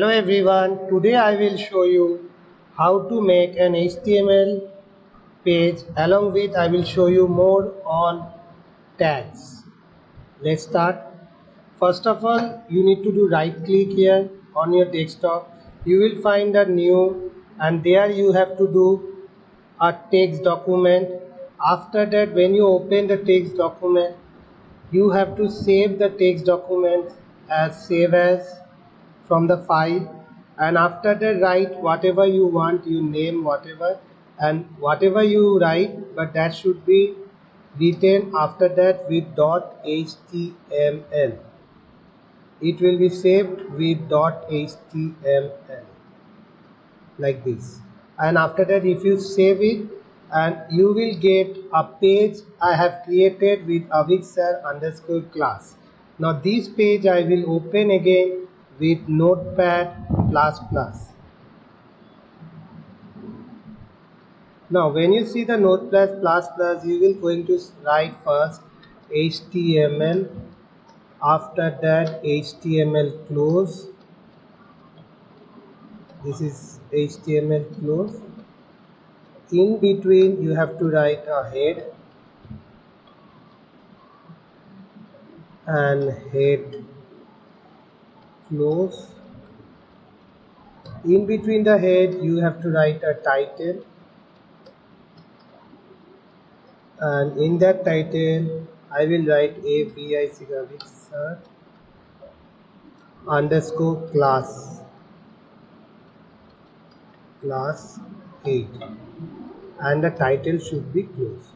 Hello everyone, today I will show you how to make an HTML page. Along with I will show you more on tags. Let's start. First of all, you need to do right click here on your desktop. You will find a new and there you have to do a text document. After that, when you open the text document, you have to save the text document as save as from the file, and after that write whatever you want, you name whatever and whatever you write, but that should be written after that with .html. It will be saved with .html like this, and after that if you save it, and you will get a page I have created with avixsir_class. Now this page I will open again with Notepad++. Now when you see the Notepad++, you will going to write first HTML, after that HTML close. This is HTML close. In between you have to write a head and head close. In between the head you have to write a title, and in that title I will write avixsir_class 8, and the title should be closed.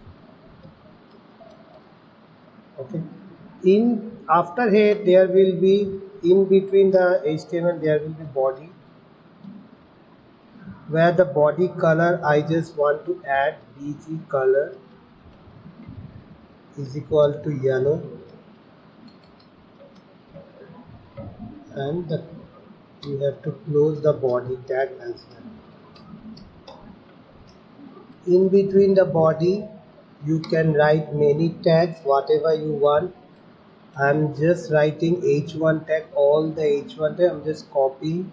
Okay, in after head there will be, in between the HTML there will be body, where the body color I just want to add bg color is equal to yellow, and you have to close the body tag as well. In between the body you can write many tags, whatever you want. I'm just writing h1 tag, all the h1 tag. I'm just copying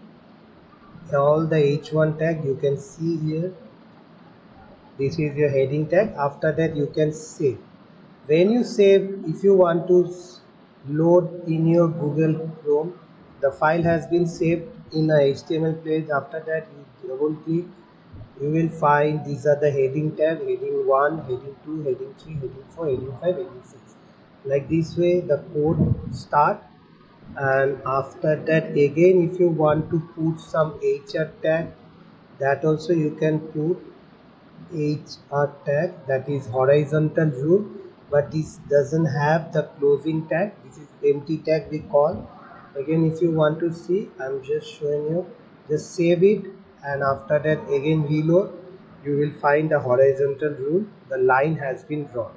all the h1 tag. You can see here, this is your heading tag. After that you can save. When you save, if you want to load in your Google Chrome, the file has been saved in a HTML page. After that you double click, you will find these are the heading tab: heading 1, heading 2, heading 3, heading 4, heading 5, heading 6. Like this way the code start. And after that again, if you want to put some HR tag, that also you can put HR tag, that is horizontal rule, but this doesn't have the closing tag. This is empty tag we call. Again, if you want to see, I'm just showing you. Just save it, and after that again reload, you will find a horizontal rule. The line has been drawn.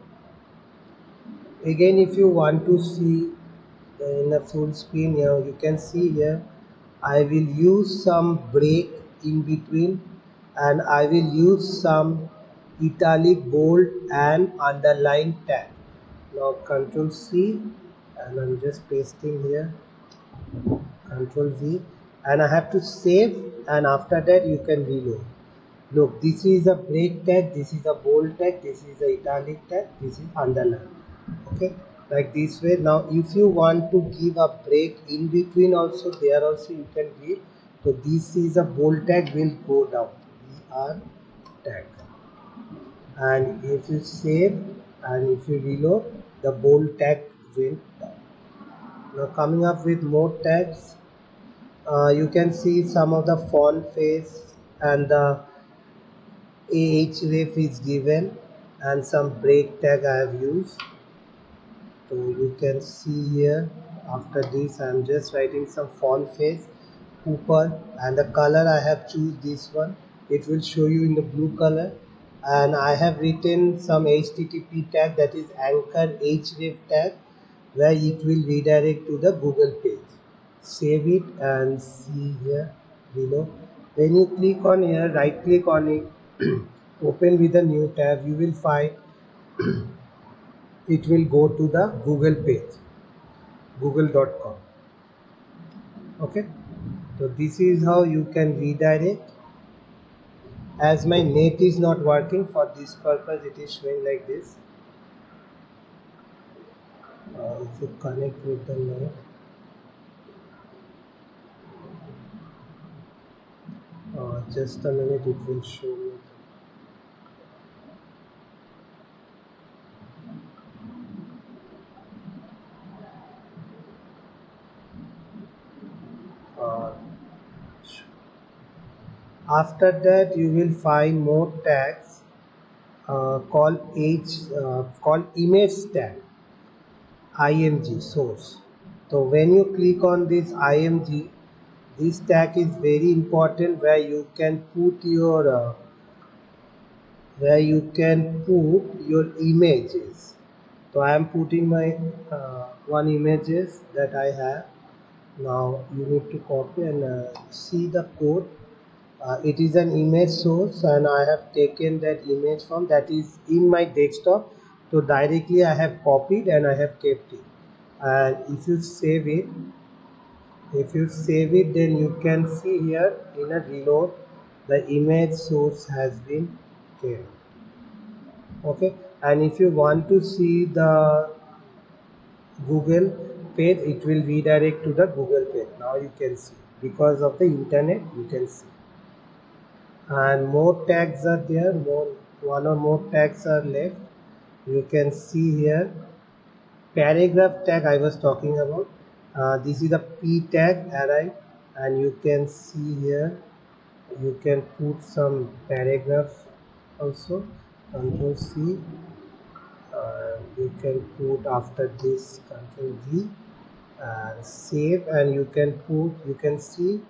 Again, if you want to see in a full screen here, you can see here I will use some break in between, and I will use some italic, bold and underline tag. Now Control C, and I'm just pasting here, Control V, and I have to save, and after that you can reload. Look, this is a break tag, this is a bold tag, this is a italic tag, this is underline. Okay, like this way. Now if you want to give a break in between also, there also you can give. So this is a bold tag, will go down, BR tag, and if you save and if you reload, the bold tag will down. Now coming up with more tags, you can see some of the font face and the ahref is given, and some break tag I have used. So you can see here, after this I am just writing some font face Cooper, and the color I have choose this one. It will show you in the blue color, and I have written some HTTP tag, that is anchor href tag, where it will redirect to the Google page. Save it and see here below. When you click on here, right click on it, open with a new tab, you will find it will go to the Google page, google.com. Okay, So this is how you can redirect. As my net is not working, for this purpose it is showing like this. If you connect with the net, just a minute, it will show me. Uh, After that, you will find more tags called image tag, img source. So when you click on this img, this tag is very important, where you can put your images. So I am putting my one images that I have. Now you need to copy and see the code. It is an image source, and I have taken that image from that is in my desktop. So directly I have copied and I have kept it. And if you save it, then you can see here in a reload, the image source has been kept. Okay, and if you want to see the Google page, it will redirect to the Google page. Now you can see, because of the internet you can see. And more tags are there, one or more tags are left. You can see here paragraph tag I was talking about. This is a p tag array, and you can see here you can put some paragraphs also. Control C, you can put after this Control V and save, and you can see,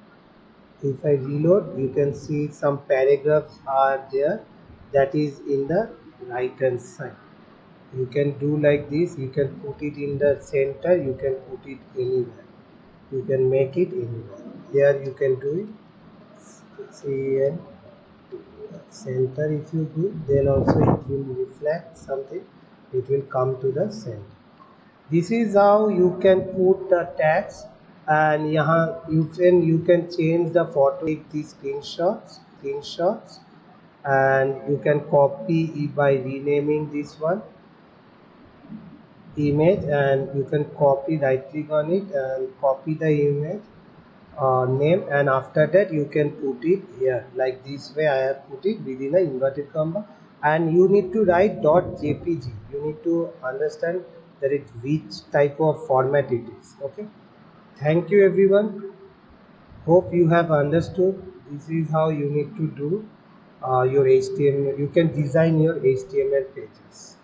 if I reload, you can see some paragraphs are there, that is in the right hand side. You can do like this, you can put it in the center, you can put it anywhere, you can make it anywhere. Here you can do it, see, and center. If you do, then also it will reflect something, it will come to the center. This is how you can put the tags. And you can change the photo, take these screenshots, and you can copy it by renaming this one image, and you can copy, right click on it and copy the image name, and after that you can put it here like this way. I have put it within a inverted comma, and you need to write .jpg. You need to understand that it which type of format it is. Okay, thank you everyone, hope you have understood. This is how you need to do your HTML. You can design your HTML pages.